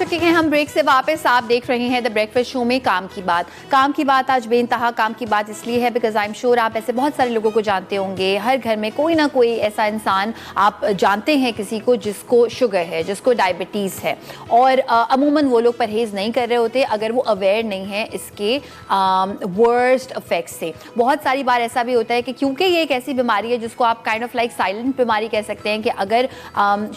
चुके हैं हम ब्रेक से वापस। आप देख रहे हैं द ब्रेकफास्ट शो में काम की बात। काम की बात आज बेइंतहा काम की बात इसलिए है बिकॉज आई एम श्योर आप ऐसे बहुत सारे लोगों को जानते होंगे। हर घर में कोई ना कोई ऐसा इंसान आप जानते हैं किसी को जिसको शुगर है, जिसको डायबिटीज़ है, और अमूमन वो लोग परहेज़ नहीं कर रहे होते अगर वो अवेयर नहीं है इसके वर्स्ट इफेक्ट्स से। बहुत सारी बार ऐसा भी होता है कि क्योंकि ये एक ऐसी बीमारी है जिसको आप काइंड ऑफ लाइक साइलेंट बीमारी कह सकते हैं कि अगर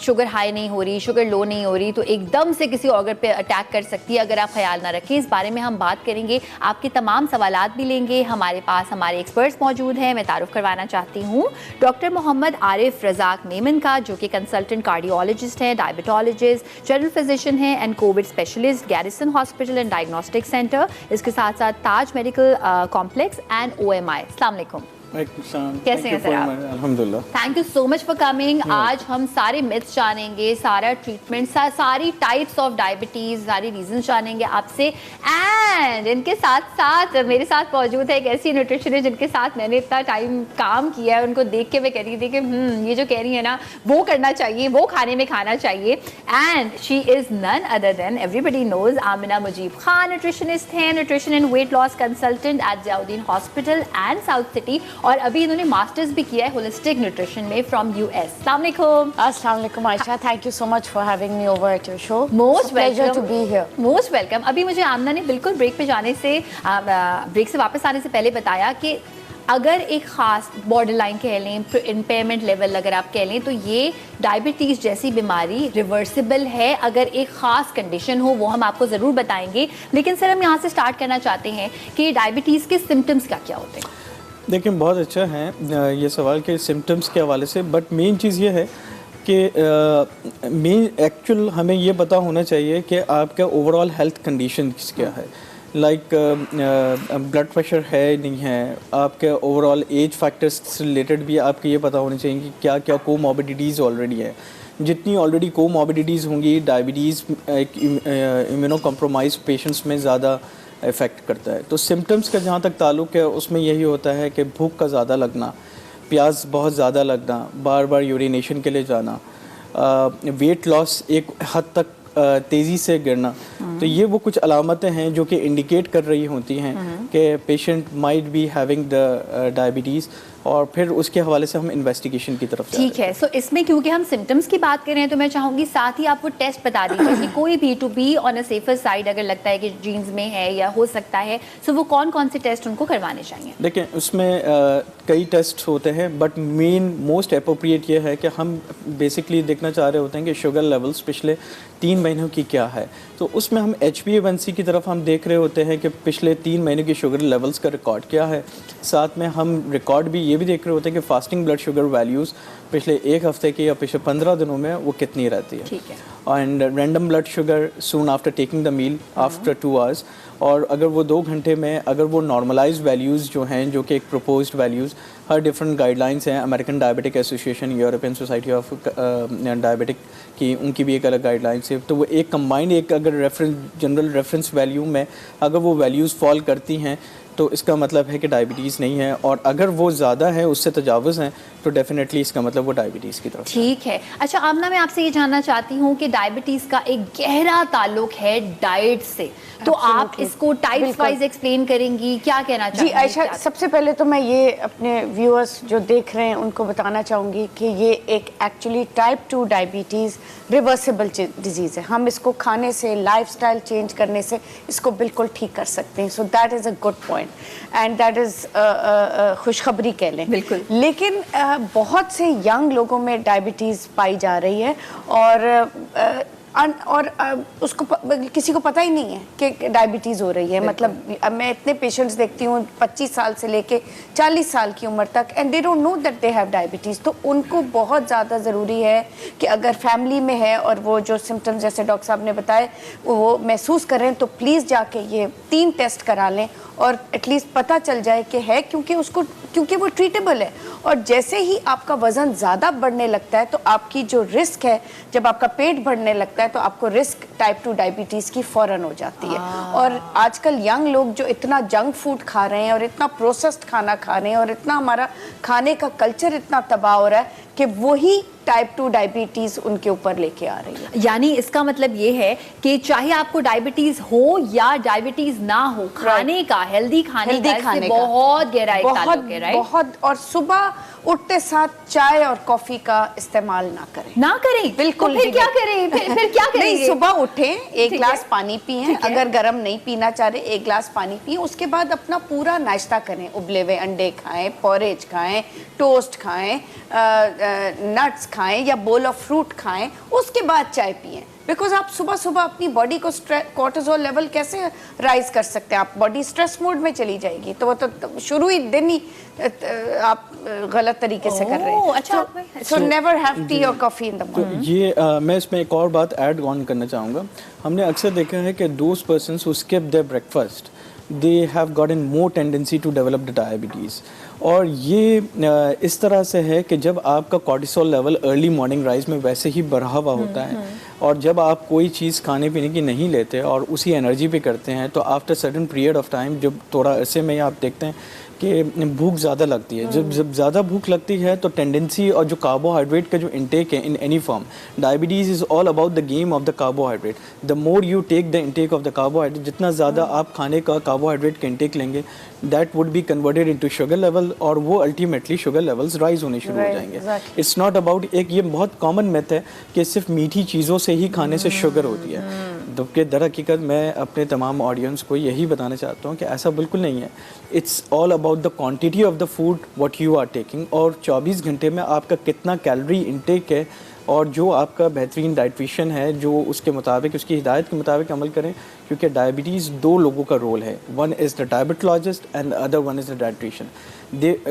शुगर हाई नहीं हो रही, शुगर लो नहीं हो रही तो एकदम से किसी ऑर्गन पे अटैक कर सकती है अगर आप ख्याल ना रखें। इस बारे में हम बात करेंगे, आपके तमाम सवालात भी लेंगे। हमारे पास हमारे एक्सपर्ट्स मौजूद हैं। मैं तारुफ करवाना चाहती हूँ डॉक्टर मोहम्मद आरिफ रज़ाक मेमन का, जो कि कंसल्टेंट कार्डियोलॉजिस्ट हैं, डायबिटोलॉजिस्ट, जनरल फिजिशियन हैं and Covid specialist, garrison hospital and diagnostic centre, इसके साथ साथ ताज मेडिकल कॉम्प्लेक्स एंड OMI। अस्सलाम वालेकुम। कैसे हैं सर आप? अल्हम्दुलिल्लाह। Thank you so much for coming. आज हम सारे मिथ्स जानेंगे, सारा ट्रीटमेंट, सारी टाइप्स ऑफ डायबिटीज, सारी रीजन जानेंगे आपसे। एंड इनके साथ साथ मेरे साथ मौजूद है एक ऐसी न्यूट्रिशनिस्ट जिनके साथ मैंने इतना टाइम काम किया है। उनको देख के मैं कह रही थी कि ये जो कह रही है ना वो करना चाहिए, वो खाने में खाना चाहिए। And she is none other than everybody knows Amina Mujeeb Khan. Nutritionist हैं, nutrition and weight loss consultant at Ziauddin hospital and South City, और अभी इन्होंने मास्टर्स भी किया है होलिस्टिक न्यूट्रिशन में फ्रॉम US। अस्सलाम वालेकुम। अस्सलाम वालेकुम Ayesha, thank you so much for having me over at your show. Most pleasure to be here. Most welcome. अभी मुझे आमना ने बिल्कुल ब्रेक पे जाने से ब्रेक से वापस आने से पहले बताया कि अगर एक ख़ास बॉर्डर लाइन कह लें, इम्पेयरमेंट लेवल अगर आप कह लें, तो ये डायबिटीज़ जैसी बीमारी रिवर्सिबल है अगर एक ख़ास कंडीशन हो, वो हम आपको ज़रूर बताएंगे। लेकिन सर हम यहाँ से स्टार्ट करना चाहते हैं कि डायबिटीज़ के सिम्टम्स क्या क्या होते हैं? देखिए बहुत अच्छा है ये सवाल के सिम्टम्स के हवाले से, बट मेन चीज़ ये है कि मेन एक्चुअल हमें ये पता होना चाहिए कि आपका ओवरऑल हेल्थ कंडीशन क्या है। लाइक ब्लड प्रेशर है नहीं है, आपके ओवरऑल एज फैक्टर्स से रिलेटेड भी आपको ये पता होना चाहिए कि क्या क्या कोमॉर्बिडिटीज़ ऑलरेडी है। जितनी ऑलरेडी कोमॉर्बिडिटीज़ होंगी, डायबिटीज़ एक इम्यूनो कॉम्प्रोमाइज पेशेंट्स में ज़्यादा इफ़ेक्ट करता है। तो सिम्टम्स का जहाँ तक ताल्लुक़ है उसमें यही होता है कि भूख का ज़्यादा लगना, प्यास बहुत ज़्यादा लगना, बार बार यूरिनेशन के लिए जाना, वेट लॉस एक हद तक तेज़ी से गिरना। तो ये वो कुछ अलामतें हैं जो कि इंडिकेट कर रही होती हैं कि patient might be having the diabetes, और फिर उसके हवाले से हम इन्वेस्टिगेशन की तरफ ठीक है। सो इसमें क्योंकि हम सिम्टम्स की बात कर रहे हैं तो मैं चाहूँगी साथ ही आप वो टेस्ट बता दीजिए कि कोई भी to be on a safer side अगर लगता है कि जीन्स में है या हो सकता है, सो वो कौन कौन से टेस्ट उनको करवाने चाहिए? देखिए उसमें कई टेस्ट होते हैं, बट मेन मोस्ट अप्रोप्रिएट ये है कि हम बेसिकली देखना चाह रहे होते हैं कि शुगर लेवल्स पिछले 3 महीनों की क्या है। तो उसमें हम HbA1c की तरफ हम देख रहे होते हैं कि पिछले 3 महीनों की शुगर लेवल्स का रिकॉर्ड क्या है। साथ में हम रिकॉर्ड भी ये भी देख रहे होते हैं कि फास्टिंग ब्लड शुगर वैल्यूज़ पिछले 1 हफ्ते की या पिछले 15 दिनों में वो कितनी रहती है। ठीक है। And random blood sugar soon after taking the meal after 2 hours, और अगर वो 2 घंटे में अगर वो नॉर्मलाइज्ड वैल्यूज़ जो हैं, जो कि एक प्रोपोज्ड वैल्यूज़, हर डिफरेंट गाइडलाइंस हैं, American diabetic association, European society of diabetic की, उनकी भी एक अलग गाइडलाइंस है। तो वो एक कंबाइंड एक अगर जनरल रेफरेंस वैल्यू में अगर वो वैल्यूज़ फॉल करती हैं तो इसका मतलब है कि डायबिटीज़ नहीं है, और अगर वो ज़्यादा है, उससे तजावुज़ हैं, तो डेफिनेटली इसका मतलब वो डायबिटीज़ की तरफ। ठीक है। अच्छा आमना, मैं आपसे ये जानना चाहती हूँ कि डायबिटीज़ का एक गहरा ताल्लुक है डाइट से, तो आप इसको टाइप्स वाइज एक्सप्लेन करेंगी, क्या कहना चाहती हैं? जी आयशा, सबसे पहले तो मैं ये अपने व्यूअर्स जो देख रहे हैं उनको बताना चाहूँगी कि ये एक actually type 2 diabetes reversible disease है। हम इसको खाने से, लाइफस्टाइल चेंज करने से इसको बिल्कुल ठीक कर सकते हैं। So that is a good point and that is खुशखबरी कह लें। बिल्कुल। लेकिन बहुत से यंग लोगों में डायबिटीज़ पाई जा रही है, और उसको किसी को पता ही नहीं है कि डायबिटीज़ हो रही है। मतलब मैं इतने पेशेंट्स देखती हूँ 25 साल से लेके 40 साल की उम्र तक, and they don't know that they have diabetes. तो उनको बहुत ज़्यादा ज़रूरी है कि अगर फैमिली में है और वो जो सिम्टम्स जैसे डॉक्टर साहब ने बताए वो महसूस करें, तो प्लीज़ जाके ये 3 टेस्ट करा लें और एटलीस्ट पता चल जाए कि है, क्योंकि वो ट्रीटेबल है। और जैसे ही आपका वज़न ज़्यादा बढ़ने लगता है तो आपकी जो रिस्क है, जब आपका पेट बढ़ने लगता है तो आपको रिस्क टाइप 2 डायबिटीज़ की फ़ौरन हो जाती है। और आजकल यंग लोग जो इतना जंक फूड खा रहे हैं और इतना प्रोसेस्ड खाना खा रहे हैं और इतना हमारा खाने का कल्चर इतना तबाह हो रहा है कि वही टाइप 2 डायबिटीज उनके ऊपर लेके आ रही है। यानी इसका मतलब ये है कि चाहे आपको डायबिटीज हो या डायबिटीज ना हो, खाने का हेल्दी खाने का बहुत गहरा एक ताल्लुक है, राइट? बहुत। और सुबह उठते साथ चाय और कॉफी का इस्तेमाल ना करें। बिल्कुल। तो फिर क्या करें? फिर क्या करेंगे? नहीं, सुबह उठें, एक ग्लास पानी पिए, अगर गर्म नहीं पीना चाह रहे एक ग्लास पानी पिए, उसके बाद अपना पूरा नाश्ता करें, उबले हुए अंडे खाएं, पोरेज खाएं, टोस्ट खाएं, नट्स खाएं या बोल ऑफ फ्रूट खाएं, उसके बाद चाय पिएं। बिकॉज आप सुबह सुबह अपनी बॉडी को कोर्टिसोल लेवल कैसे राइज कर सकते हैं? आप बॉडी स्ट्रेस मोड में चली जाएगी, तो वो तो शुरू ही दिन ही आप गलत तरीके से कर रहे हैं। अच्छा, सो नेवर हैव टी और कॉफी इन द मॉर्निंग। ये मैं इसमें एक और बात ऐड ऑन करना चाहूँगा। हमने अक्सर देखा है कि those persons who skip their breakfast, they have gotten more tendency to develop the diabetes। और ये इस तरह से है कि जब आपका cortisol level early morning rise में वैसे ही बढ़ा हुआ होता है, और जब आप कोई चीज़ खाने पीने की नहीं लेते और उसी एनर्जी पे करते हैं, तो after certain period of time, जब थोड़ा अरसे में आप देखते हैं कि भूख ज़्यादा लगती है। जब ज़्यादा भूख लगती है तो टेंडेंसी और जो कार्बोहाइड्रेट का जो इंटेक है in any form, diabetes is all about the game of the carbohydrate. The more you take the intake of the carbohydrate, जितना ज़्यादा आप खाने का कार्बोहाइड्रेट का इंटेक लेंगे, that would be converted into sugar level, और वो अल्टीमेटली शुगर लेवल्स राइज होने शुरू हो जाएंगे। इट्स नॉट अबाउट, एक ये बहुत कॉमन मिथ है कि सिर्फ मीठी चीज़ों से ही खाने से शुगर होती है। जबकि दर हकीकत मैं अपने तमाम ऑडियंस को यही बताना चाहता हूँ कि ऐसा बिल्कुल नहीं है। It's all about the quantity of the food what you are taking, और 24 घंटे में आपका कितना कैलोरी इंटेक है, और जो आपका बेहतरीन डाइटिशियन है जो उसके मुताबिक, उसकी हिदायत के मुताबिक अमल करें। क्योंकि डायबिटीज़ दो लोगों का रोल है, one is the diabetologist and other one is the dietitian.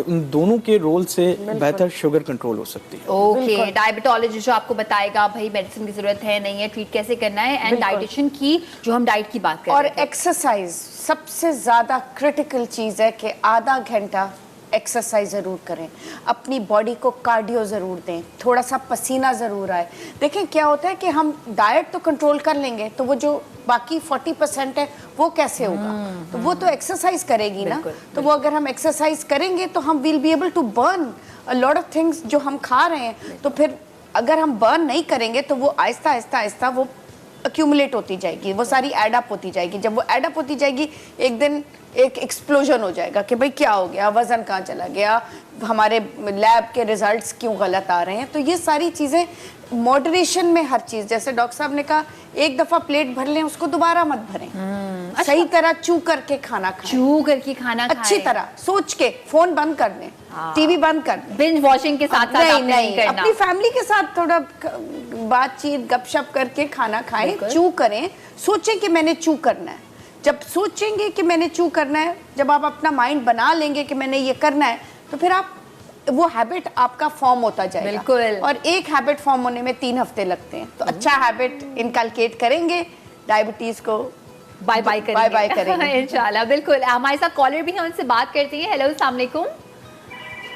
उन दोनों के रोल से बेहतर शुगर कंट्रोल हो सकती है। ओके, डायबिटोलॉजिस्ट जो आपको बताएगा भाई मेडिसिन की जरूरत है नहीं है, ट्रीट कैसे करना है, एंड डाइटिशियन की जो हम डाइट की बात कर और रहे थे। एक्सरसाइज सबसे ज्यादा क्रिटिकल चीज है कि आधा घंटा एक्सरसाइज ज़रूर करें, अपनी बॉडी को कार्डियो ज़रूर दें, थोड़ा सा पसीना ज़रूर आए। देखें क्या होता है कि हम डाइट तो कंट्रोल कर लेंगे, तो वो जो बाकी 40% है वो कैसे होगा? तो वो तो एक्सरसाइज करेगी ना। तो वो अगर हम एक्सरसाइज करेंगे तो हम will be able to burn a lot of things जो हम खा रहे हैं। तो फिर अगर हम बर्न नहीं करेंगे तो वो आहिस्ता आहिस्ता आहिस्ता वो अक्यूमुलेट होती जाएगी, वो सारी एडअप होती जाएगी। जब वो एडअप होती जाएगी, एक दिन एक एक्सप्लोजन हो जाएगा कि भाई क्या हो गया, वजन कहाँ चला गया, हमारे लैब के रिजल्ट्स क्यों गलत आ रहे हैं। तो ये सारी चीज़ें मॉडरेशन में, हर चीज़, जैसे डॉक्टर साहब ने कहा, एक दफ़ा प्लेट भर लें, उसको दोबारा मत भरें। सही तरह चू करके खाना खाएं, चू करके खाना अच्छी तरह सोच के, फोन बंद कर दें, टीवी बंद कर दें। बिंज वॉचिंग के साथ साथ नहीं करना, अपनी फैमिली के साथ थोड़ा बातचीत गपशप करके खाना खाएं, चू करें, सोचें कि मैंने चू करना है। जब सोचेंगे कि मैंने चू करना है, जब आप अपना माइंड बना लेंगे कि मैंने ये करना है, तो फिर आप वो हैबिट आपका फॉर्म होता जाएगा। बिल्कुल। और एक हैबिट फॉर्म होने में 3 हफ्ते लगते हैं। तो अच्छा हैबिट इनकलकेट करेंगे, डायबिटीज को बाय बाय करेंगे इंशाल्लाह। बिल्कुल, हमारे साथ कॉलर भी हैं, उनसे बात करते हैं। हेलो, अस्सलाम वालेकुम।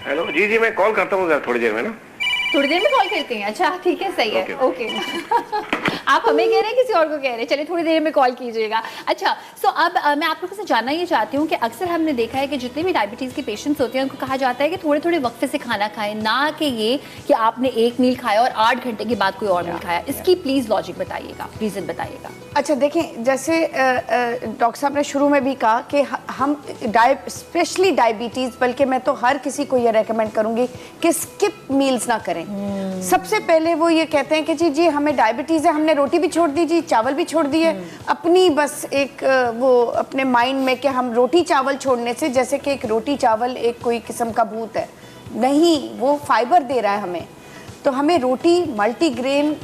हेलो, जी मैं कॉल करता हूँ थोड़ी देर में ना। थोड़ी देर में कॉल करते हैं? अच्छा ठीक है, सही है, ओके। आप हमें कह रहे हैं, किसी और को कह रहे हैं? चलिए थोड़ी देर में कॉल कीजिएगा। अच्छा, सो अब मैं आप लोगों से जानना ये चाहती हूँ कि अक्सर हमने देखा है कि जितने भी डायबिटीज़ के पेशेंट्स होते हैं उनको कहा जाता है कि थोड़े थोड़े वक्फे से खाना खाएं, ना कि ये कि आपने एक मील खाया और 8 घंटे के बाद कोई और मील खाया। इसकी प्लीज़ लॉजिक बताइएगा, रीज़न बताइएगा। अच्छा देखें, जैसे डॉक्टर साहब ने शुरू में भी कहा कि हम स्पेशली डायबिटीज़, बल्कि मैं तो हर किसी को ये रेकमेंड करूँगी कि स्किप मील्स ना करें। सबसे पहले वो ये कहते हैं कि जी हमें डायबिटीज़ है, हमने रोटी भी छोड़ दी, जी चावल भी छोड़ दिए। अपनी बस एक वो अपने माइंड में कि हम रोटी चावल छोड़ने से, जैसे कि एक रोटी चावल एक कोई किस्म का भूत है, नहीं, वो फाइबर दे रहा है हमें। तो हमें रोटी मल्टीग्रेन,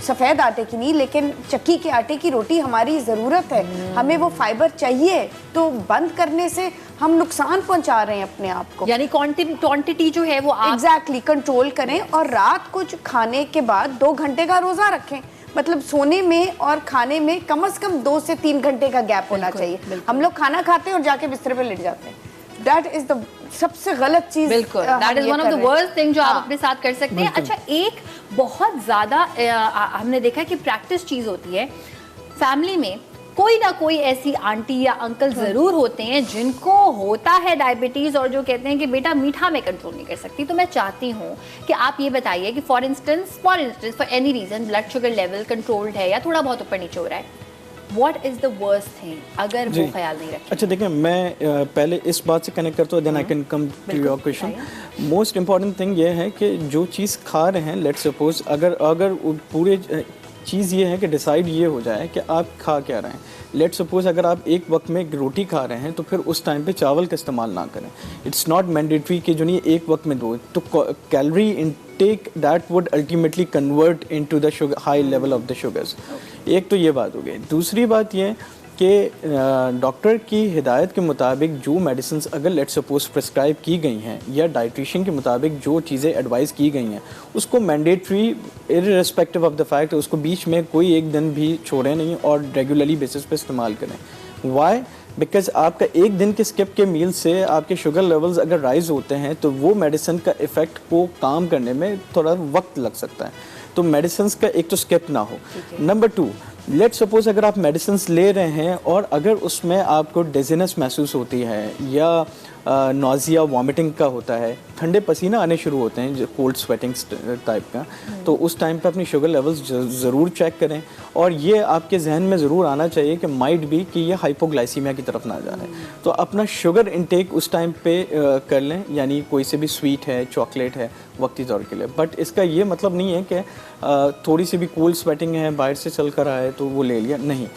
सफ़ेद आटे की नहीं लेकिन चक्की के आटे की रोटी हमारी ज़रूरत है, हमें वो फाइबर चाहिए। तो बंद करने से हम नुकसान पहुंचा रहे हैं अपने आप को। यानी क्वांटिटी जो है वो आप एग्जैक्टली कंट्रोल करें। और रात को खाने के बाद 2 घंटे का रोज़ा रखें, मतलब सोने में और खाने में कम से कम 2 से 3 घंटे का गैप होना चाहिए। हम लोग खाना खाते हैं और जाके बिस्तर पे लेट जाते हैं, दैट इज द सबसे गलत चीज। बिल्कुल, that is one of the worst thing जो आप अपने साथ कर सकते हैं। अच्छा, एक बहुत ज़्यादा हमने देखा है कि प्रैक्टिस चीज़ होती है फैमिली में कोई ना कोई ऐसी आंटी या अंकल जरूर होते हैं जिनको होता है डायबिटीज और जो कहते हैं कि बेटा मीठा मैं कंट्रोल नहीं कर सकती। तो मैं चाहती हूँ कि आप ये बताइए कि for instance for any reason blood sugar level controlled है या थोड़ा बहुत ऊपर नीचे हो रहा है, what is the worst thing अगर वो ख्याल नहीं रखें? अच्छा देखिए, मैं पहले इस बात से कनेक्ट करता हूँ, then I can come to your question. Most important thing ये है कि जो चीज़ खा रहे हैं, लेट्स सपोज अगर पूरे चीज़ ये है कि डिसाइड ये हो जाए कि आप खा क्या रहे हैं। लेट्स सपोज अगर आप एक वक्त में एक रोटी खा रहे हैं तो फिर उस टाइम पे चावल का इस्तेमाल ना करें। इट्स नॉट मैंडेटरी कि जो नहीं एक वक्त में दो, तो calorie intake that would ultimately convert into the sugar high level of the sugars. एक तो ये बात हो गई। दूसरी बात ये कि डॉक्टर की हिदायत के मुताबिक जो मेडिसिन्स अगर लेट्स सपोज प्रिस्क्राइब की गई हैं या डाइटिशियन के मुताबिक जो चीज़ें एडवाइस की गई हैं, उसको mandatory irrespective of the fact उसको बीच में कोई एक दिन भी छोड़ें नहीं और रेगुलरली बेसिस पे इस्तेमाल करें। वाई? बिकॉज आपका एक दिन के स्किप के मील से आपके शुगर लेवल्स अगर राइज होते हैं तो वो मेडिसिन का इफ़ेक्ट को काम करने में थोड़ा वक्त लग सकता है। तो मेडिसिन का एक तो स्किप ना हो। नंबर 2, लेट्स सपोज अगर आप मेडिसिन ले रहे हैं और अगर उसमें आपको डिजीनेस महसूस होती है या नोज़िया वॉमिटिंग का होता है, ठंडे पसीना आने शुरू होते हैं जो कोल्ड स्वेटिंग टाइप का, तो उस टाइम पे अपनी शुगर लेवल्स ज़रूर चेक करें। और ये आपके जहन में ज़रूर आना चाहिए कि माइट भी कि ये हाइपोग्लाइसीमिया की तरफ ना जा रहे हैं। तो अपना शुगर इंटेक उस टाइम पे कर लें, यानी कोई से भी स्वीट है, चॉकलेट है, वक्ती तौर के लिए। बट इसका ये मतलब नहीं है कि थोड़ी सी भी कोल्ड स्वेटिंग है, बाहर से चल कर आए तो वो ले लिया, नहीं।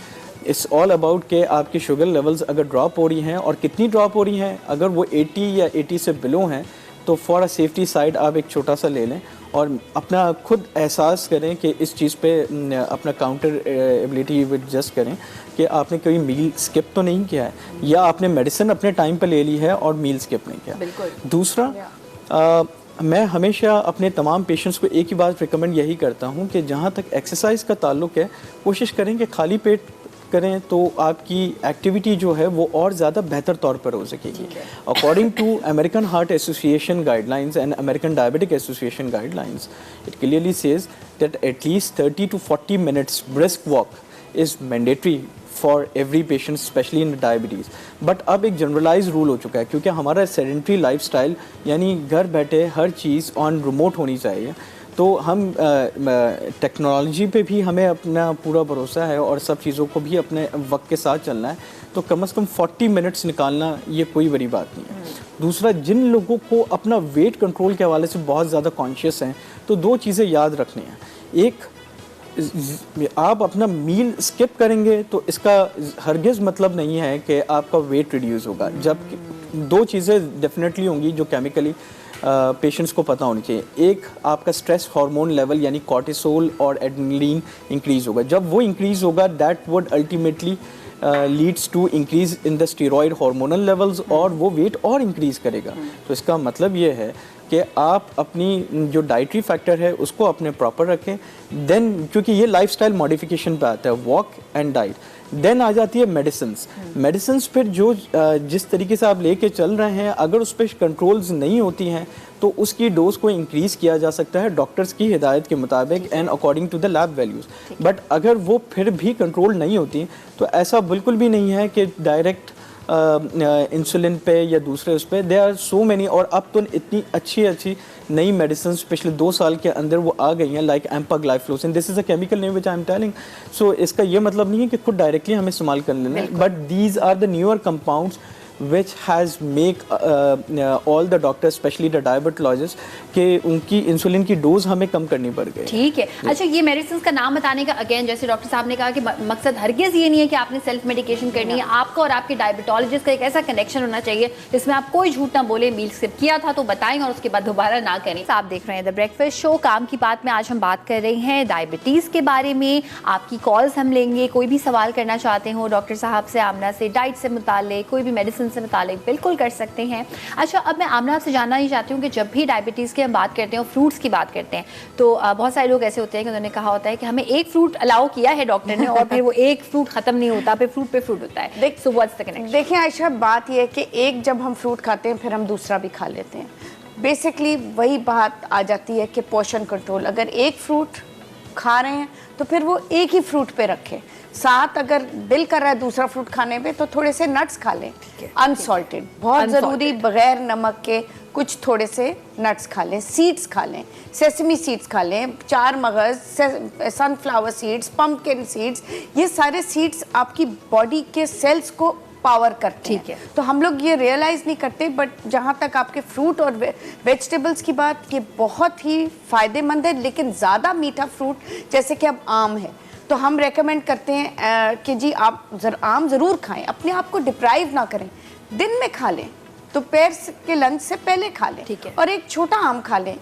इट्स ऑल अबाउट के आपकी शुगर लेवल्स अगर ड्रॉप हो रही हैं और कितनी ड्रॉप हो रही हैं। अगर वो 80 या 80 से बिलो हैं तो फॉर अ सेफ्टी साइड आप एक छोटा सा ले लें और अपना खुद एहसास करें कि इस चीज़ पे अपना काउंटर एबिलिटी एडजस्ट करें कि आपने कोई मील स्किप तो नहीं किया है या आपने मेडिसिन अपने टाइम पे ले ली है और मील स्किप नहीं किया। दूसरा, मैं हमेशा अपने तमाम पेशेंट्स को एक ही बात रिकमेंड यही करता हूँ कि जहाँ तक एक्सरसाइज का ताल्लुक है, कोशिश करें कि खाली पेट करें तो आपकी एक्टिविटी जो है वो और ज़्यादा बेहतर तौर पर हो सकेगी। According to American Heart Association guidelines and American diabetic association guidelines, it clearly says that at least 30 to 40 minutes brisk walk is mandatory for every patient, especially in diabetes. But अब एक जनरलाइज रूल हो चुका है क्योंकि हमारा sedentary lifestyle, यानी घर बैठे हर चीज़ ऑन रिमोट होनी चाहिए। तो हम टेक्नोलॉजी पे भी हमें अपना पूरा भरोसा है और सब चीज़ों को भी अपने वक्त के साथ चलना है। तो कम से कम 40 मिनट्स निकालना ये कोई बड़ी बात नहीं है। दूसरा, जिन लोगों को अपना वेट कंट्रोल के हवाले से बहुत ज़्यादा कॉन्शियस हैं, तो 2 चीज़ें याद रखनी हैं। एक, आप अपना मील स्किप करेंगे तो इसका हरगिज़ मतलब नहीं है कि आपका वेट रिड्यूस होगा। जब 2 चीज़ें डेफिनेटली होंगी जो केमिकली पेशेंट्स को पता होनी चाहिए। एक, आपका स्ट्रेस हार्मोन लेवल यानी कॉर्टिसोल और एड्रेनलिन इंक्रीज़ होगा। जब वो इंक्रीज़ होगा, that would ultimately leads to increase in the steroid hormonal levels और वो वेट और इंक्रीज़ करेगा। तो इसका मतलब ये है कि आप अपनी जो डाइटरी फैक्टर है उसको अपने प्रॉपर रखें। देन, क्योंकि ये लाइफस्टाइल मॉडिफिकेशन पे आता है, वॉक एंड डाइट। देन आ जाती है मेडिसिन्स फिर जो जिस तरीके से आप लेके चल रहे हैं, अगर उस पर कंट्रोल्स नहीं होती हैं तो उसकी डोज को इंक्रीज़ किया जा सकता है डॉक्टर्स की हिदायत के मुताबिक and according to the lab values. But अगर वो फिर भी कंट्रोल नहीं होती तो ऐसा बिल्कुल भी नहीं है कि डायरेक्ट इंसुलिन पे या दूसरे उस पे, दे आर सो मैनी। और अब तो इतनी अच्छी नई मेडिसिन पिछले 2 साल के अंदर वो आ गई हैं, like empagliflozin. This is a chemical name which I am telling. So इसका ये मतलब नहीं है कि खुद डायरेक्टली हमें इस्तेमाल कर लेना, but these are the newer compounds which has make all the doctors, especially the diabetologists, कि उनकी इंसुलिन की डोज हमें कम करनी पड़ गई। ठीक है। अच्छा, ये मेडिसिन का नाम बताने का अगेन, जैसे डॉक्टर साहब ने कहा कि मकसद हरगिज़ ये नहीं है कि आपने सेल्फ मेडिकेशन करनी है। आपका और आपके डायबिटोलॉजिस्ट का एक ऐसा कनेक्शन होना चाहिए जिसमें आप कोई झूठ ना बोले, मील स्किप किया था तो बताएं और उसके बाद दोबारा ना करें। आप देख रहे हैं द ब्रेकफास्ट शो, काम की बात में। आज हम बात कर रहे हैं डायबिटीज़ के बारे में। आपकी कॉल्स हम लेंगे, कोई भी सवाल करना चाहते हो डॉक्टर साहब से, आमना से, डाइट से मुतालिक, कोई भी मेडिसिन से मुतालिक, बिल्कुल कर सकते हैं। अच्छा, अब मैं आमना आपसे जानना ही चाहती हूँ कि जब भी डायबिटीज़ की हम बात करते हैं और फ्रूट्स की बात करते हैं तो बहुत सारे लोग ऐसे होते हैं कि उन्होंने कहा होता है कि हमें एक फ्रूट अलाउ किया है डॉक्टर ने और फिर वो एक फ्रूट खत्म नहीं होता, फिर फ्रूट पे फ्रूट होता है। So what's the connection? देखिए आयशा, बात यह है कि एक जब हम फ्रूट खाते हैं फिर हम दूसरा भी खा लेते हैं। बेसिकली वही बात आ जाती है कि पोर्शन कंट्रोल। अगर एक फ्रूट खा रहे हैं तो फिर वो एक ही फ्रूट पे रखें। साथ अगर दिल कर रहा है दूसरा फ्रूट खाने पे तो थोड़े से नट्स खा लें, अनसॉल्टेड, बहुत ज़रूरी, बगैर नमक के कुछ थोड़े से नट्स खा लें, सीड्स खा लें, सेसमी सीड्स खा लें, 4 मगज़, सनफ्लावर सीड्स, पम्पकिन सीड्स, ये सारे सीड्स आपकी बॉडी के सेल्स को पावर करते हैं। ठीक है। तो हम लोग ये रियलाइज़ नहीं करते, बट जहाँ तक आपके फ्रूट और वेजिटेबल्स की बात, ये बहुत ही फ़ायदेमंद है। लेकिन ज़्यादा मीठा फ्रूट जैसे कि अब आम है तो हम रेकमेंड करते हैं कि जी आप आम ज़रूर खाएं, अपने आप को डिप्राइव ना करें, दिन में खा लें, दोपहर के लंच से पहले खा लें। ठीक है। और एक छोटा आम खा लें,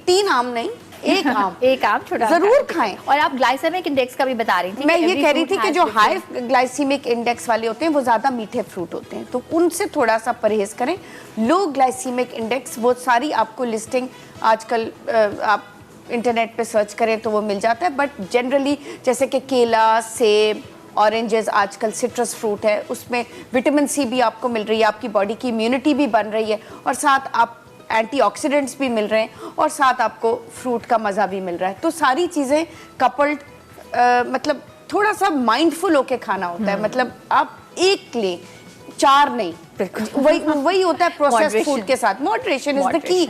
3 आम नहीं, एक आम एक आम छोटा जरूर खाएं। और आप ग्लाइसेमिक इंडेक्स का भी बता रही थी। मैं ये कह रही थी कि जो हाई ग्लाइसीमिक इंडेक्स वाले होते हैं वो ज़्यादा मीठे फ्रूट होते हैं, तो उनसे थोड़ा सा परहेज करें। लो ग्लाइसीमिक इंडेक्स, वो सारी आपको लिस्टिंग आजकल आप इंटरनेट पे सर्च करें तो वो मिल जाता है, बट जनरली जैसे कि केला, सेब, ऑरेंजेस, आजकल सिट्रस फ्रूट है, उसमें विटामिन सी भी आपको मिल रही है, आपकी बॉडी की इम्यूनिटी भी बन रही है, और साथ आप एंटीऑक्सीडेंट्स भी मिल रहे हैं, और साथ आपको फ्रूट का मज़ा भी मिल रहा है। तो सारी चीज़ें कपल्ड, मतलब थोड़ा सा माइंडफुल होके खाना होता है। मतलब आप एक लें, 4 नहीं, वही होता है प्रोसेस्ड फूड के साथ। Moderation is the key,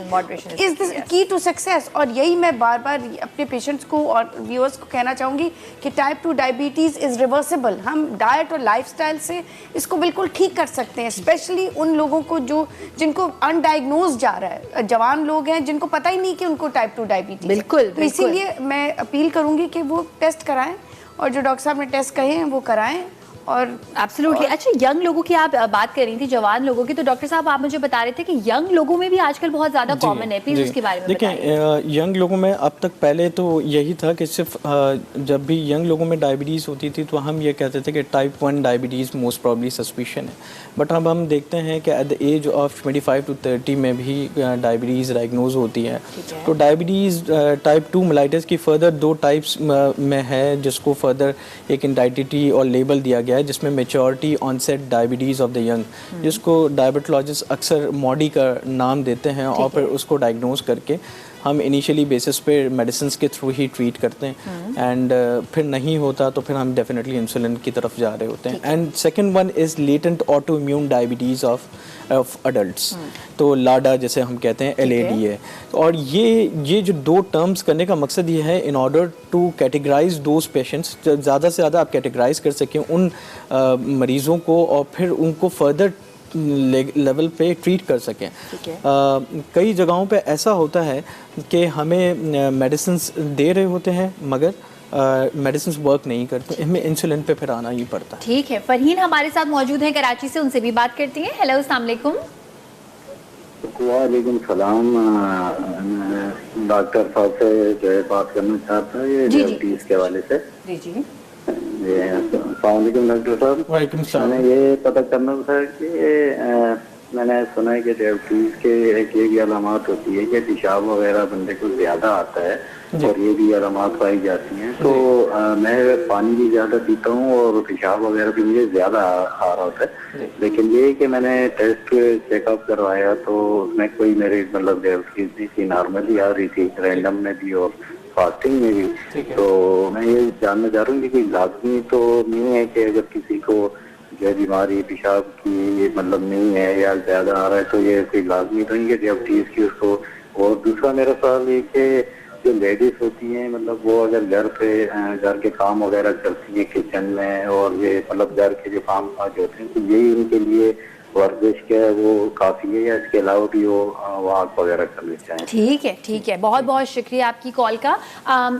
is the key to success. और यही मैं बार बार अपने पेशेंट्स को और व्यूअर्स को कहना चाहूँगी कि टाइप 2 डायबिटीज़ इज़ रिवर्सिबल। हम डाइट और लाइफस्टाइल से इसको बिल्कुल ठीक कर सकते हैं, स्पेशली उन लोगों को जिनको अनडायग्नोज जा रहा है, जवान लोग हैं जिनको पता ही नहीं कि उनको टाइप 2 डायबिटीज़। बिल्कुल, तो इसीलिए मैं अपील करूँगी कि वो टेस्ट कराएं, और जो डॉक्टर साहब ने टेस्ट कहे हैं वो कराएं। और एब्सोल्युटली। अच्छा, यंग लोगों की आप बात कर रही थी, जवान लोगों की, तो डॉक्टर साहब आप मुझे बता रहे थे कि यंग लोगों में भी आजकल बहुत ज़्यादा कॉमन है, प्लीज़ उसके बारे में बताइए। देखिए, यंग लोगों में अब तक पहले तो यही था कि सिर्फ जब भी यंग लोगों में डायबिटीज़ होती थी तो हम ये कहते थे कि type 1 diabetes most probably suspicion है, बट अब हम देखते हैं कि at the age of 25 to 30 में भी डायबिटीज़ डायग्नोज होती है। तो डायबिटीज़ टाइप 2 मेलाइटिस की फर्दर 2 टाइप्स में है, जिसको फर्दर एक एंटाइटी और लेबल दिया गया है, जिसमें maturity onset diabetes of the young, जिसको डायबिटोलॉजिस्ट अक्सर मॉडी का नाम देते हैं, और फिर उसको डायग्नोज करके हम इनिशियली बेसिस पे मेडिसिन के थ्रू ही ट्रीट करते हैं, एंड फिर नहीं होता तो फिर हम डेफिनेटली इंसुलिन की तरफ जा रहे होते हैं। And second one is latent auto immune diabetes of adults, तो लाडा जैसे हम कहते हैं, LAD है। और ये जो 2 टर्म्स करने का मकसद ये है, in order to categorise those patients, ज़्यादा से ज़्यादा आप कैटेगराइज कर सकें उन मरीज़ों को, और फिर उनको फर्दर लेवल पे ट्रीट कर सकें। कई जगहों पे ऐसा होता है कि हमें मेडिसिन्स दे रहे होते हैं मगर मेडिसिन वर्क नहीं करते, हमें इंसुलिन पे फिर आना ही पड़ता है। ठीक है, फरहीन हमारे साथ मौजूद हैं कराची से, उनसे भी बात करती हैं। हेलो, अस्सलाम वालेकुम। वालेकुम सलाम। डॉक्टर साहब से जो है बात करना चाहता हूँ ये डायबिटीज के हवाले से। जी जी वालेकुम डॉक्टर साहब। वालेकुम सलाम। मैंने ये पता करना था कि मैंने सुना है कि डायबिटीज के एक ये भी अलामत होती है कि पेशाब वगैरह बंदे को ज्यादा आता है, और ये भी अलामत पाई जाती हैं। तो मैं पानी भी ज्यादा पीता हूँ और पेशाब वगैरह भी मुझे ज्यादा आ रहा होता है, लेकिन ये कि मैंने टेस्ट चेकअप करवाया तो उसमें कोई मेरे मतलब डायबिटीज नहीं थी, नॉर्मली आ रही थी, रैंडम में भी और फास्टिंग में भी। तो मैं ये जानना चाह रहा हूँ कि कोई लाजमी तो नहीं है कि अगर किसी को जो बीमारी पेशाब की मतलब नहीं है या ज्यादा आ रहा है तो ये कोई लाजमी तो नहीं है डायबिटीज की उसको। और दूसरा मेरा सवाल ये कि जो लेडीज होती हैं मतलब वो अगर घर के काम वगैरह करती हैं किचन में, और ये मतलब घर के जो काम काज होते हैं, तो यही उनके लिए वर्जिश क्या है वो काफ़ी है, या इसके अलावा भी वो वॉक वगैरह करनी चाहिए? ठीक है, बहुत बहुत शुक्रिया आपकी कॉल का।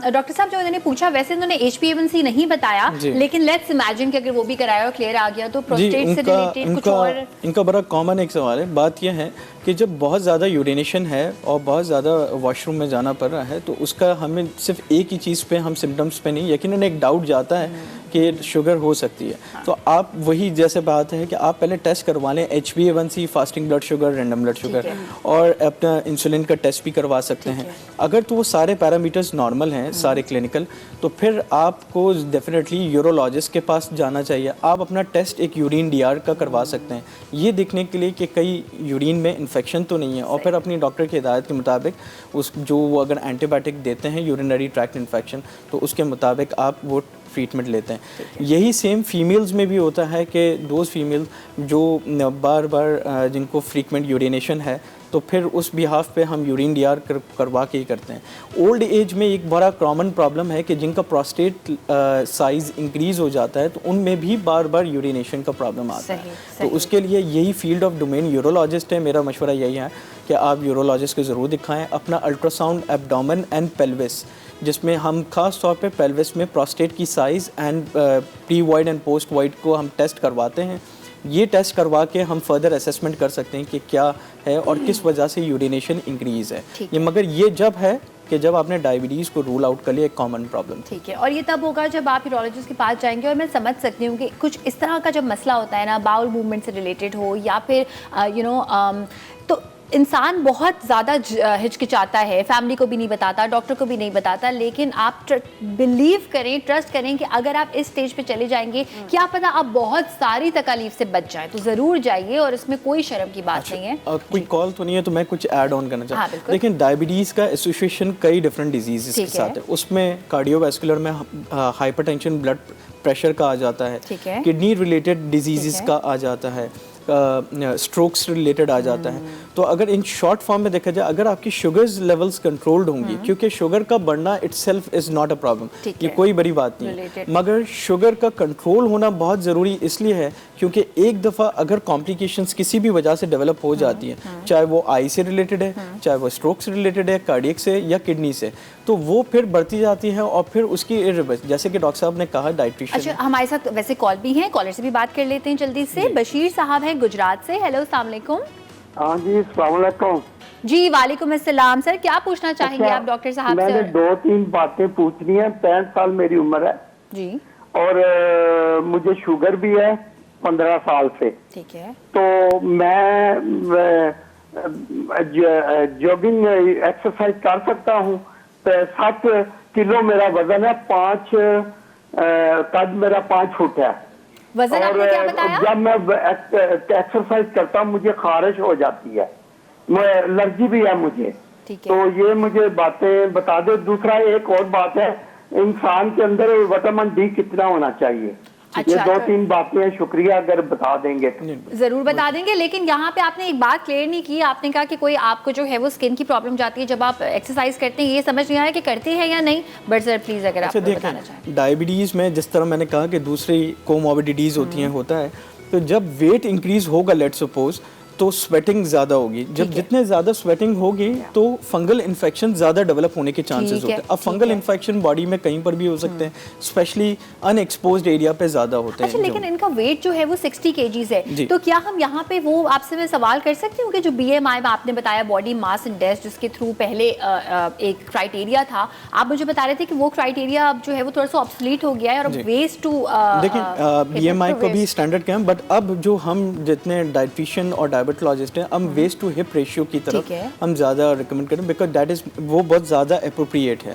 डॉक्टर साहब, जो उन्होंने पूछा, वैसे उन्होंने HbA1c नहीं बताया, लेकिन लेट्स इमेजिन कि अगर वो भी कराया और क्लियर आ गया तो प्रोस्टेट से रिलेटेड कुछ और। इनका बड़ा कॉमन एक सवाल है। बात यह है कि जब बहुत ज़्यादा यूरिनेशन है और बहुत ज़्यादा वॉशरूम में जाना पड़ रहा है तो उसका हमें सिर्फ एक ही चीज़ पे, हम सिम्टम्स पे नहीं, यकीनन एक डाउट जाता है कि शुगर हो सकती है। तो आप वही जैसे बात है कि आप पहले टेस्ट करवा लें, HbA1c, fasting blood sugar, random blood sugar, और अपना इंसुलिन का टेस्ट भी करवा सकते हैं। अगर तो वो सारे पैरामीटर्स नॉर्मल हैं, सारे क्लिनिकल, तो फिर आपको डेफिनेटली यूरोलॉजिस्ट के पास जाना चाहिए। आप अपना टेस्ट एक यूरिन DR का करवा सकते हैं, ये देखने के लिए कि कई यूरिन में इन्फेक्शन तो नहीं है, और फिर अपनी डॉक्टर की हिदायत के मुताबिक उस जो वो अगर एंटीबायोटिक देते हैं यूरिनरी ट्रैक्ट इन्फेक्शन, तो उसके मुताबिक आप वो ट्रीटमेंट लेते हैं। यही सेम फीमेल्स में भी होता है कि दोज फीमेल जो बार बार जिनको फ्रीक्वेंट यूरिनेशन है, तो फिर उस बिहाफ पे हम यूरिन डीआर करवा के ही करते हैं। ओल्ड एज में एक बड़ा कॉमन प्रॉब्लम है कि जिनका प्रोस्टेट साइज़ इंक्रीज़ हो जाता है, तो उनमें भी बार बार यूरिनेशन का प्रॉब्लम आता है। तो उसके लिए यही फील्ड ऑफ डोमेन यूरोलॉजिस्ट है। मेरा मशवरा यही है कि आप यूरोलॉजिस्ट को ज़रूर दिखाएं। अपना अल्ट्रासाउंड एब्डोमेन एंड पेल्विस, जिसमें हम खास तौर पे पेल्विस में प्रोस्टेट की size and pre void and post void को हम टेस्ट करवाते हैं। ये टेस्ट करवा के हम फर्दर असेसमेंट कर सकते हैं कि क्या है और किस वजह से यूरिनेशन इंक्रीज़ है। ये मगर ये जब है कि जब आपने डायबिटीज़ को रूल आउट कर लिया, एक कॉमन प्रॉब्लम। ठीक है, और ये तब होगा जब आप यूरोलॉजिस्ट के पास जाएंगे। और मैं समझ सकती हूँ कि कुछ इस तरह का जब मसला होता है ना, बाउल मूवमेंट से रिलेटेड हो या फिर तो इंसान बहुत ज़्यादा हिचकिचाता है, फैमिली को भी नहीं बताता, डॉक्टर को भी नहीं बताता। लेकिन आप बिलीव करें, ट्रस्ट करें कि अगर आप इस स्टेज पे चले जाएंगे, क्या पता आप बहुत सारी तकलीफ से बच जाएं। तो ज़रूर जाइए और इसमें कोई शर्म की बात नहीं है। कोई कॉल तो नहीं है, तो मैं कुछ ऐड ऑन करना चाहता हूँ। लेकिन डायबिटीज़ का एसोसिएशन कई डिफरेंट डिजीज़ के साथ है। उसमें कार्डियोवैस्कुलर में हाइपरटेंशन, ब्लड प्रेशर का आ जाता है, किडनी रिलेटेड डिजीज़ का आ जाता है, स्ट्रोक्स रिलेटेड आ जाता है। तो अगर इन शॉर्ट फॉर्म में देखा जाए, अगर आपकी शुगर्स लेवल्स कंट्रोल्ड होंगी, क्योंकि शुगर का बढ़ना itself is not a problem, ये कोई बड़ी बात नहीं है, मगर शुगर का कंट्रोल होना बहुत ज़रूरी इसलिए है क्योंकि एक दफ़ा अगर कॉम्प्लिकेशंस किसी भी वजह से डेवलप हो जाती हैं, चाहे वो आई से रिलेटेड है, चाहे वो स्ट्रोक से रिलेटेड है, कार्डियक से या किडनी से, तो वो फिर बढ़ती जाती है और फिर उसकी जैसे कि डॉक्टर साहब ने कहा डाइट्रिशियन। अच्छा, हमारे साथ वैसे कॉल भी हैं, कॉलर से भी बात कर लेते हैं जल्दी से। बशीर साहब हैं गुजरात से। हेलो, अस्सलाम वालेकुम। हाँ जी, अस्सलाम वालेकुम। जी वालेकुम अस्सलाम। सर, क्या पूछना चाहेंगे आप डॉक्टर साहब से? मैंने 2-3 बातें पूछनी है। 65 साल मेरी उम्र है जी, और मुझे शुगर भी है 15 साल से। ठीक है। तो मैं जॉगिंग एक्सरसाइज कर सकता हूँ। 7 किलो मेरा वजन है, कद मेरा 5 फुट है। वजन आपने क्या बताया? जब मैं एक्सरसाइज करता हूँ मुझे खारिश हो जाती है, एलर्जी भी है मुझे। तो ये मुझे बातें बता दो। दूसरा एक और बात है, इंसान के अंदर विटामिन डी कितना होना चाहिए? ये 2-3 बातें हैं, शुक्रिया अगर बता देंगे तो। जरूर बता देंगे, लेकिन यहाँ पे आपने एक बात क्लियर नहीं की। आपने कहा कि कोई आपको जो है वो स्किन की प्रॉब्लम जाती है जब आप एक्सरसाइज करते हैं। ये समझ नहीं आया कि करते हैं या नहीं, बट सर प्लीज अगर आप बताना चाहें। डायबिटीज़ में जिस तरह मैंने कहा कि दूसरी कोमॉर्बिडिटीज़ होती हैं, होता है, तो जब वेट इंक्रीज होगा, लेट्स सपोज, तो स्वेटिंग ज़्यादा होगी। जब जितने ज़्यादा स्वेटिंग होगी तो फंगल इन्फेक्शन ज़्यादा डेवलप होने के चांसेस होते हैं। अब फंगल इन्फेक्शन बॉडी में कहीं पर भी हो सकते हैं, स्पेशली अनएक्सपोज्ड एरिया पे ज़्यादा होते हैं। अच्छा, लेकिन इनका वेट जो है वो 60 kgs है, तो क्या हम यहाँ पे वो आपसे मैं सवाल कर सकती हूँ कि जो BMI में आपने बताया बॉडी मास इंडेक्स, जिसके थ्रू पहले एक क्राइटेरिया था, आप मुझे बता रहे थे कि वो क्राइटेरिया अब जो है वो थोड़ा सा ऑब्सोलीट हो गया है और अब वेस्ट टू देखिए BMI को भी स्टैंडर्ड क्या है, बट अब जो हम जितने डाइटिशियन और डायबिटोलॉजिस्ट हैं, हम वेस्ट टू हिप रेशियो की तरफ हम ज़्यादा रिकमेंड करें, बिकॉज दैट इज़ वो बहुत ज़्यादा अप्रोप्रिएट है।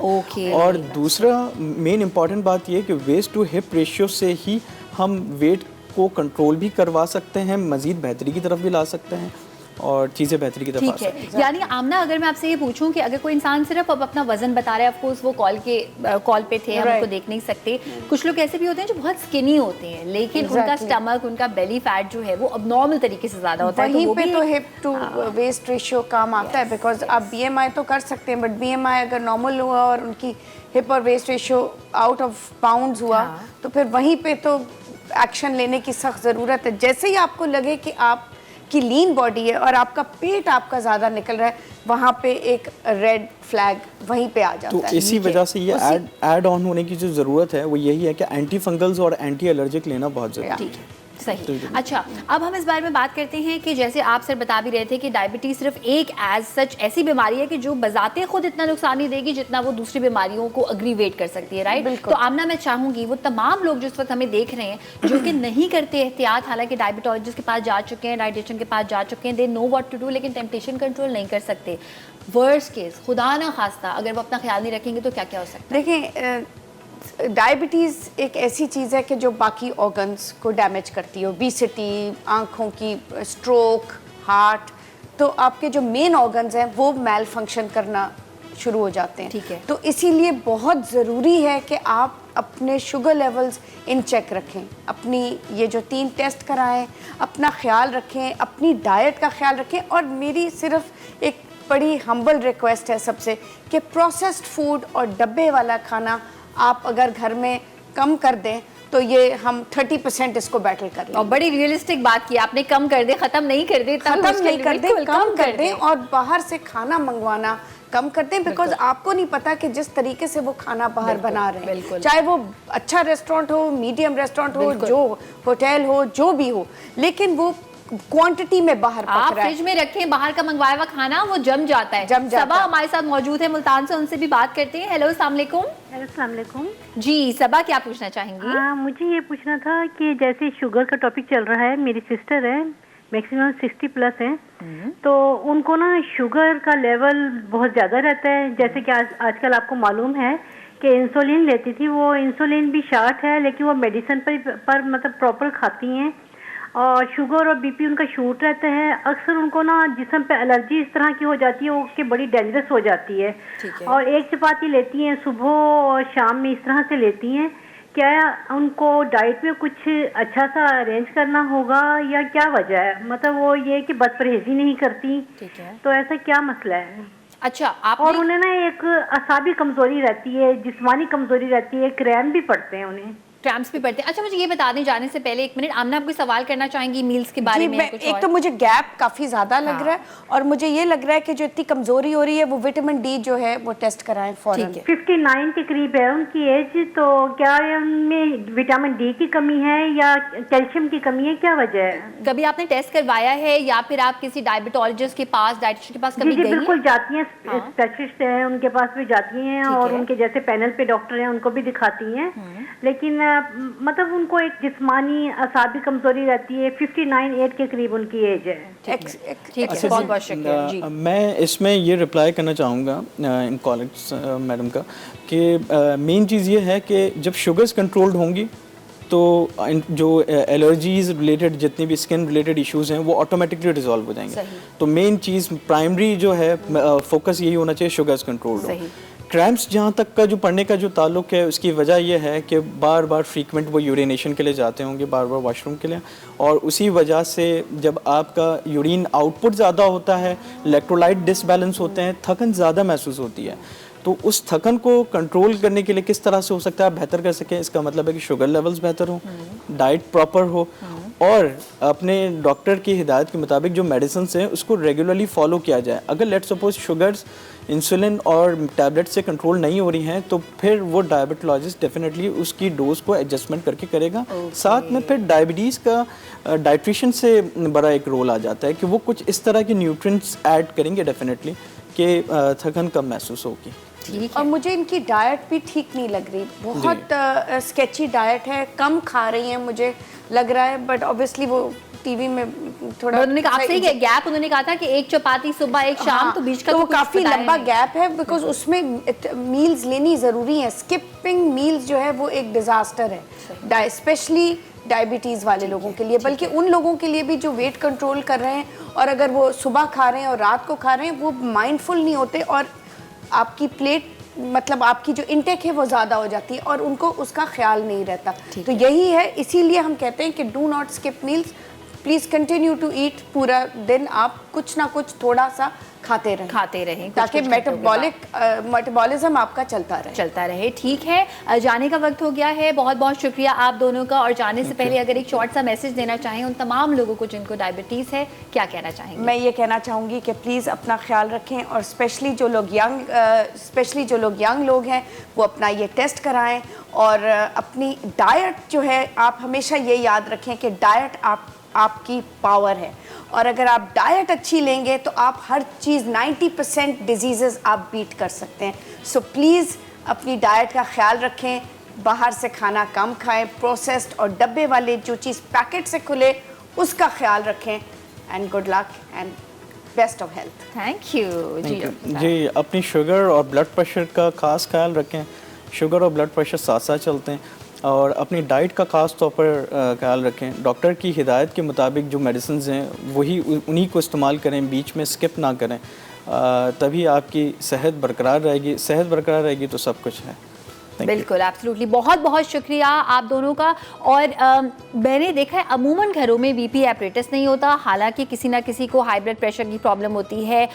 और दूसरा मेन इंपॉर्टेंट बात ये कि वेस्ट टू हिप रेशियो से ही हम वेट को कंट्रोल भी करवा सकते हैं, मज़ीद बेहतरी की तरफ भी ला सकते हैं और चीज़ें बेहतरी की तरफ आ सकती हैं। यानी आमना, अगर मैं आपसे ये पूछूं कि अगर कोई इंसान सिर्फ अब अपना वजन बता रहा है, ऑफ कोर्स वो कॉल पे थे, हम उनको देख नहीं सकते। कुछ लोग ऐसे भी होते हैं जो बहुत स्किनी होते हैं, लेकिन उनका स्टमक, उनका बेली फैट जो है वो अबनॉर्मल तरीके से ज़्यादा होता है। वहीं पे तो हिप टू वेस्ट रेशियो काम आता है, बिकॉज आप BMI तो कर सकते हैं, बट BMI अगर नॉर्मल हुआ और उनकी हिप और waist ratio out of bounds हुआ, तो फिर वहीं पे तो एक्शन लेने की सख्त ज़रूरत है। जैसे ही आपको लगे कि आप की लीन बॉडी है और आपका पेट आपका ज़्यादा निकल रहा है, वहाँ पे एक रेड फ्लैग वहीं पे आ जाता है। तो इसी वजह से ये ऐड ऑन होने की जो ज़रूरत है वो यही है कि एंटी फंगल्स और एंटी एलर्जिक लेना बहुत ज़रूरी है। सही। अच्छा, अब हम इस बारे में बात करते हैं कि जैसे आप सर बता भी रहे थे कि डायबिटीज सिर्फ एक एज सच ऐसी बीमारी है कि जो बजाते खुद इतना नुकसान नहीं देगी जितना वो दूसरी बीमारियों को अग्रीवेट कर सकती है, राइट? तो आमना, मैं चाहूंगी वो तमाम लोग जिस वक्त हमें देख रहे हैं जो कि नहीं करते एहतियात, हालांकि डायबिटोलॉजिस्ट के पास जा चुके हैं, डाइटिशियन के पास जा चुके हैं, they know what to do, लेकिन टेम्पटेशन कंट्रोल नहीं कर सकते। वर्स्ट केस, खुदा ना खास्ता, अगर वो अपना ख्याल नहीं रखेंगे तो क्या क्या हो सकता है? देखिए, डायबिटीज़ एक ऐसी चीज़ है कि जो बाकी ऑर्गन्स को डैमेज करती है, ओबेसिटी, आँखों की स्ट्रोक, हार्ट, तो आपके जो मेन ऑर्गन्स हैं वो मेल फंक्शन करना शुरू हो जाते हैं। ठीक है। तो इसीलिए बहुत ज़रूरी है कि आप अपने शुगर लेवल्स इन चेक रखें, अपनी ये जो 3 टेस्ट कराएं, अपना ख्याल रखें, अपनी डाइट का ख्याल रखें। और मेरी सिर्फ एक बड़ी हम्बल रिक्वेस्ट है सबसे कि प्रोसेस्ड फूड और डब्बे वाला खाना आप अगर घर में कम कर दें तो ये हम 30% इसको बैटल कर लें। और बड़ी रियलिस्टिक बात की आपने, कम कर दे, खत्म नहीं कर दे, खत्म नहीं कर दें, कम कर दें और बाहर से खाना मंगवाना कम करते हैं। बिकॉज आपको नहीं पता कि जिस तरीके से वो खाना बाहर बना रहे हैं, चाहे वो अच्छा रेस्टोरेंट हो, मीडियम रेस्टोरेंट हो, जो होटल हो, जो भी हो, लेकिन वो क्वांटिटी में बाहर पक आप रहा है। फ्रिज में रखें बाहर का मंगवाया हुआ खाना, वो जम जाता है। जम जाता सबा है। हमारे साथ मौजूद है मुल्तान से, उनसे भी बात करते हैं। हेलो, अस्सलाम वालेकुम। अस्सलाम वालेकुम। जी सबा, क्या पूछना चाहेंगी? मुझे ये पूछना था कि जैसे शुगर का टॉपिक चल रहा है, मेरी सिस्टर है, मैक्सिमम 60 प्लस है, तो उनको ना शुगर का लेवल बहुत ज़्यादा रहता है। जैसे कि आजकल आपको मालूम है कि इंसुलिन लेती थी, वो इंसुलिन भी शार्ट है, लेकिन वो मेडिसिन पर मतलब प्रॉपर खाती हैं, और शुगर और बीपी उनका शूट रहता है। अक्सर उनको ना जिस्म पे एलर्जी इस तरह की हो जाती है, वो कि बड़ी डेंजरस हो जाती है। और एक चपाती लेती हैं सुबह और शाम में, इस तरह से लेती हैं। क्या उनको डाइट में कुछ अच्छा सा अरेंज करना होगा या क्या वजह है? मतलब वो ये कि बद परहेजी नहीं करती, तो ऐसा क्या मसला है? अच्छा, आप और उन्हें ना एक असाबी कमजोरी रहती है, जिस्मानी कमजोरी रहती है, क्रैम्प भी पड़ते हैं उन्हें, क्रैम्प्स भी पड़ते हैं। अच्छा, मुझे ये बता दें जाने से पहले, एक मिनट, आमना आप कोई सवाल करना चाहेंगी मील्स के बारे जी, में? कुछ एक और? तो मुझे गैप काफ़ी ज़्यादा लग रहा है, और मुझे ये लग रहा है कि जो इतनी कमज़ोरी हो रही है, वो विटामिन डी जो है वो टेस्ट कराएं फौरन। 59 के करीब है उनकी एज, तो क्या उनमें विटामिन डी की कमी है या कैल्शियम की कमी है, क्या वजह है? कभी आपने टेस्ट करवाया है या फिर आप किसी डायबिटोलॉजिस्ट के पास, डाइटिशियन के पास कभी जी गई बिल्कुल हैं? जाती हैं, स्पेशलिस्ट हैं उनके पास भी जाती हैं, और उनके जैसे पैनल पे डॉक्टर हैं उनको भी दिखाती हैं। लेकिन मतलब उनको एक जिस्मानी असाबी कमजोरी रहती है। 59 एज के करीब उनकी एज है। ठीक है, बहुत बहुत शुक्रिया जी। मैं इसमें ये रिप्लाई करना चाहूँगा इन कॉलेज मैडम का कि मेन चीज़ ये है कि जब शुगर्स कंट्रोल्ड होंगी तो जो एलर्जीज़ रिलेटेड जितनी भी स्किन रिलेटेड इश्यूज़ हैं वो ऑटोमेटिकली रिजॉल्व हो जाएंगे। तो मेन चीज़ प्राइमरी जो है फोकस यही होना चाहिए, शुगर्स कंट्रोल्ड हो। क्रैम्प्स जहाँ तक का जो पढ़ने का जो ताल्लुक है, उसकी वजह यह है कि बार बार फ्रीक्वेंट वो यूरिनेशन के लिए जाते होंगे, बार बार वॉशरूम के लिए, और उसी वजह से जब आपका यूरिन आउटपुट ज़्यादा होता है, इलेक्ट्रोलाइट डिसबैलेंस होते हैं, थकन ज़्यादा महसूस होती है। तो उस थकन को कंट्रोल करने के लिए किस तरह से हो सकता है आप बेहतर कर सकें, इसका मतलब है कि शुगर लेवल्स बेहतर हो, डाइट प्रॉपर हो, और अपने डॉक्टर की हिदायत के मुताबिक जो मेडिसिन हैं उसको रेगुलरली फॉलो किया जाए। अगर लेट सपोज शुगर्स इंसुलिन और टैबलेट से कंट्रोल नहीं हो रही हैं तो फिर वो डायबिटोलॉजिस्ट डेफिनेटली उसकी डोज को एडजस्टमेंट करके करेगा। साथ में फिर डायबिटीज़ का डाइट्रिशन से बड़ा एक रोल आ जाता है कि वो कुछ इस तरह के न्यूट्रिएंट्स ऐड करेंगे डेफिनेटली कि थकन कम महसूस होगी। और मुझे इनकी डाइट भी ठीक नहीं लग रही, बहुत स्केची डाइट है, कम खा रही हैं मुझे लग रहा है, बट ऑब्वियसली वो टीवी में थोड़ा उन्होंने कहा आपसे कि गैप, उन्होंने कहा था कि एक चपाती सुबह एक शाम, तो बीच का तो तो वो काफी लंबा गैप है, बिकॉज उसमें मील्स लेनी जरूरी है। स्किपिंग मील्स जो है वो एक डिजास्टर है, स्पेशली डायबिटीज़ वाले लोगों के लिए, बल्कि उन लोगों के लिए भी जो वेट कंट्रोल कर रहे हैं, और अगर वो सुबह खा रहे हैं और रात को खा रहे हैं, वो माइंडफुल नहीं होते और आपकी प्लेट मतलब आपकी जो इनटेक है वो ज़्यादा हो जाती है और उनको उसका ख्याल नहीं रहता। तो यही है, इसीलिए हम कहते हैं कि do not skip meals, please continue to eat. पूरा दिन आप कुछ ना कुछ थोड़ा सा खाते रहें ताकि मेटाबॉलिज्म आपका चलता रहे। ठीक है, जाने का वक्त हो गया है। बहुत बहुत शुक्रिया आप दोनों का। और जाने से पहले अगर एक शॉर्ट सा मैसेज देना चाहें उन तमाम लोगों को जिनको डायबिटीज़ है, क्या कहना चाहेंगे? मैं ये कहना चाहूँगी कि प्लीज़ अपना ख्याल रखें, और स्पेशली जो लोग यंग लोग हैं वो अपना ये टेस्ट कराएं, और अपनी डाइट जो है आप हमेशा ये याद रखें कि डाइट आपकी पावर है, और अगर आप डाइट अच्छी लेंगे तो आप हर चीज़ 90% डिजीज़ेस आप बीट कर सकते हैं। सो प्लीज़ अपनी डाइट का ख्याल रखें, बाहर से खाना कम खाएं, प्रोसेस्ड और डब्बे वाले जो चीज़ पैकेट से खुले उसका ख्याल रखें। And good luck and best of health. Thank you जी। अपनी शुगर और ब्लड प्रेशर का खास ख्याल रखें। शुगर और ब्लड प्रेशर साथ साथ चलते हैं, और अपनी डाइट का ख़ास तौर पर ख्याल रखें। डॉक्टर की हिदायत के मुताबिक जो मेडिसिन हैं वही उन्हीं को इस्तेमाल करें, बीच में स्किप ना करें, तभी आपकी सेहत बरकरार रहेगी। सेहत बरकरार रहेगी तो सब कुछ है। बिल्कुल, एब्सोल्युटली, बहुत बहुत शुक्रिया आप दोनों का। और मैंने देखा है अमूमन घरों में बीपी एपरेटस नहीं होता, हालांकि किसी ना किसी को हाई ब्लड प्रेशर की प्रॉब्लम होती है,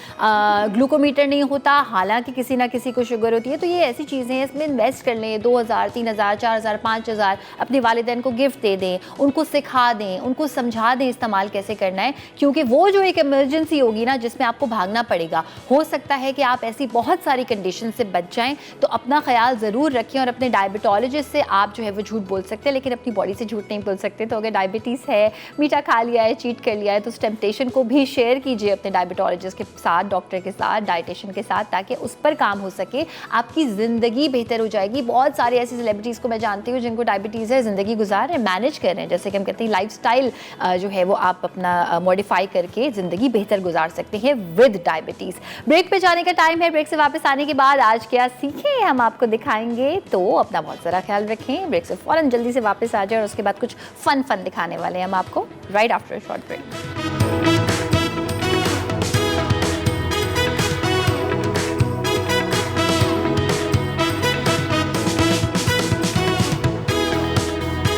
ग्लूकोमीटर नहीं होता, हालांकि किसी ना किसी को शुगर होती है। तो ये ऐसी चीज़ें हैं, इसमें इन्वेस्ट कर लें, 2000, 3000, 4000, 5000 अपने वालिदैन को गिफ्ट दे दें, उनको सिखा दें, उनको समझा दें इस्तेमाल कैसे करना है, क्योंकि वो जो एक इमरजेंसी होगी ना जिसमें आपको भागना पड़ेगा, हो सकता है कि आप ऐसी बहुत सारी कंडीशन से बच जाएँ। तो अपना ख्याल ज़रूर रखें और अपने डायबिटोलॉजिस्ट से आप जो है वो झूठ बोल सकते हैं, लेकिन अपनी बॉडी से झूठ नहीं बोल सकते। तो अगर डायबिटीज़ है, मीठा खा लिया है, चीट कर लिया है, तो उस टेम्पटेशन को भी शेयर कीजिए अपने डायबिटोलॉजिस्ट के साथ, डॉक्टर के साथ, डाइटिशियन के साथ, ताकि उस पर काम हो सके, आपकी ज़िंदगी बेहतर हो जाएगी। बहुत सारे ऐसी सेलिब्रिटीज़ को मैं जानती हूँ जिनको डायबिटीज़ है, ज़िंदगी गुजार रहे हैं, मैनेज कर रहे हैं। जैसे कि हम कहते हैं लाइफस्टाइल जो है वो आप अपना मॉडिफाई करके ज़िंदगी बेहतर गुजार सकते हैं विद डायबिटीज़। ब्रेक पे जाने का टाइम है। ब्रेक से वापस आने के बाद आज क्या सीखे हम आपको दिखाएंगे, तो अपना बहुत सारा ख्याल रखें। ब्रेक से फ़ौरन जल्दी से वापस आ जाए और उसके बाद कुछ फन दिखाने वाले हैं हम आपको, right after a short break.